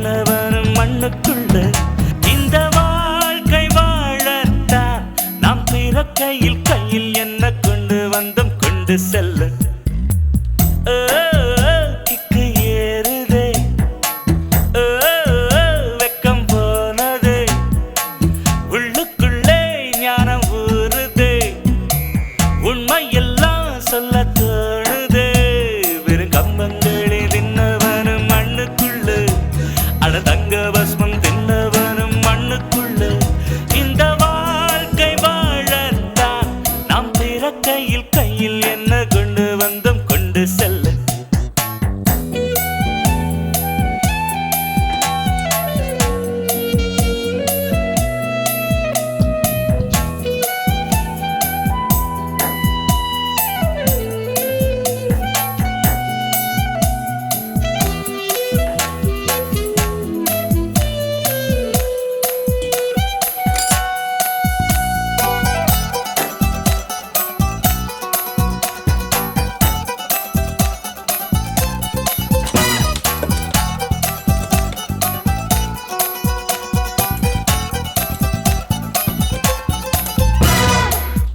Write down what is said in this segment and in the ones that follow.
தின்னவனும் மண்ணுக்குள்ள இந்த வாழ்க்கை வாழத்தான் நாம் பிறக்கையில் கையில் என்ன கொண்டு வந்தோம் கொண்டு செல்ல கிக்கு ஏறுதே வெக்கம் போனதே உள்ளுக்குள்ளே ஞானம் ஊறுதே உண்மையெல்லாம் சொல்ல தோணுதே வெறும் கம்பங்களில் தின்னவனும் மண்ணுக்குள்ள அட தங்க பஸ்மம் தின்னவனும் மண்ணுக்குள்ள இந்த வாழ்க்கை வாழத்தான் நாம் பிறக்கையில் கையில் என்ன கொண்டு வந்தோம் கொண்டு செல்ல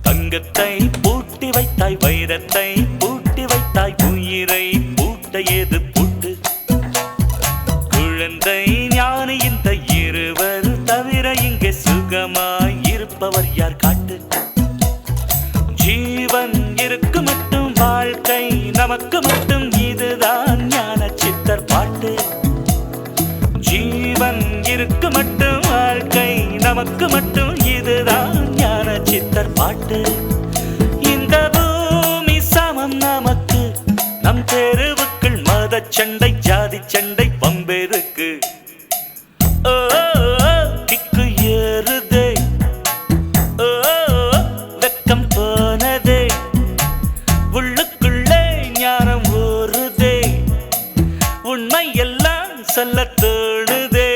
தங்கத்தை பூட்டி வைத்தாய் வைரத்தை பூட்டி வைத்தாய் உயிரை பூட்ட ஏது பூட்டு குழந்தை ஞானி இந்த இருவர் தவிர இங்கே சுகமாய் இருப்பவர் யார் காட்டு ஜீவன் இருக்கு மட்டும் வாழ்க்கை நமக்கு மட்டும் இதுதான் ஞான சித்தர் பாட்டு ஜீவன் இருக்கு மட்டும் வாழ்க்கை நமக்கு மட்டும் இதுதான் ஞான சித்தர் பாட்டு இந்த பூமி சமம் நமக்கு நம் தெருவுக்குள் மத சண்டை ஜாதி சண்டை பம்பெருக்கு கிக்கு ஏறுதே வெக்கம் போனதே உள்ளுக்குள்ளே ஞானம் ஊறுதே உண்மை எல்லாம் சொல்ல தோணுதே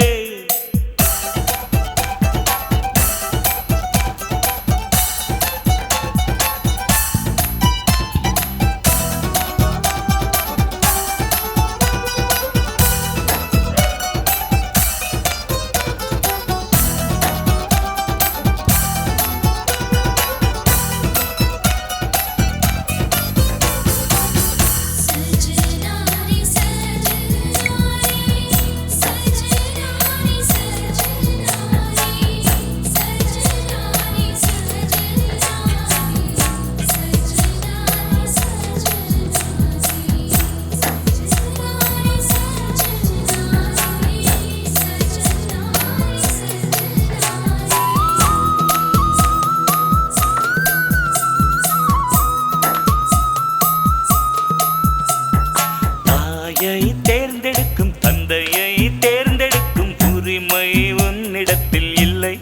தேர்ந்தெடுக்கும் தந்தையை தேர்ந்தெடுக்கும் உரிமை உன்னிடத்தில் இல்லை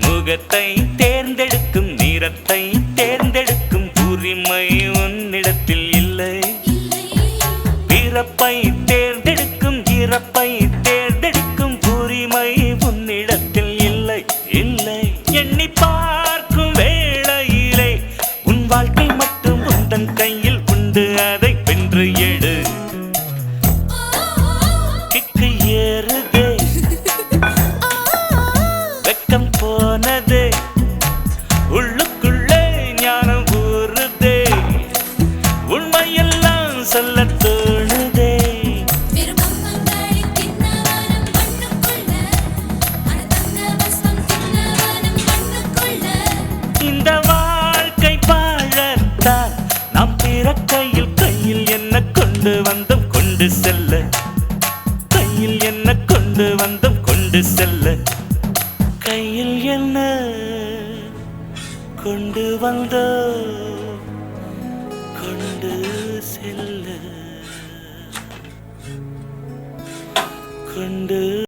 முகத்தை தேர்ந்தெடுக்கும் நிறத்தை தேர்ந்தெடுக்கும் உரிமை உன்னிடத்தில் இல்லை பிறப்பை தேர்ந்தெடுக்கும் இறப்பை தேர்ந்தெடுக்கும் உரிமை உன்னிடத்தில் இல்லை இல்லை எண்ணி பார்க்கும் வேளையிலே உன் வாழ்க்கை மட்டும் உந்தன் கையில் உண்டு அதை வென்று எடு கிக்கு ஏறுதே வெக்கம் போனதே உள்ளுக்குள்ளே ஞானம் ஊறுதே உண்மையெல்லாம் சொல்ல தோணுதே இந்த வாழ்க்கை வாழத்தான் நாம் பிறக்கையில் கையில் என்ன கொண்டு வந்தோம் கொண்டு செல்ல கையில் என்ன கொண்டு வந்தோம் கொண்டு செல்ல கையில் என்ன கொண்டு வந்தோம் கொண்டு செல்ல கொண்டு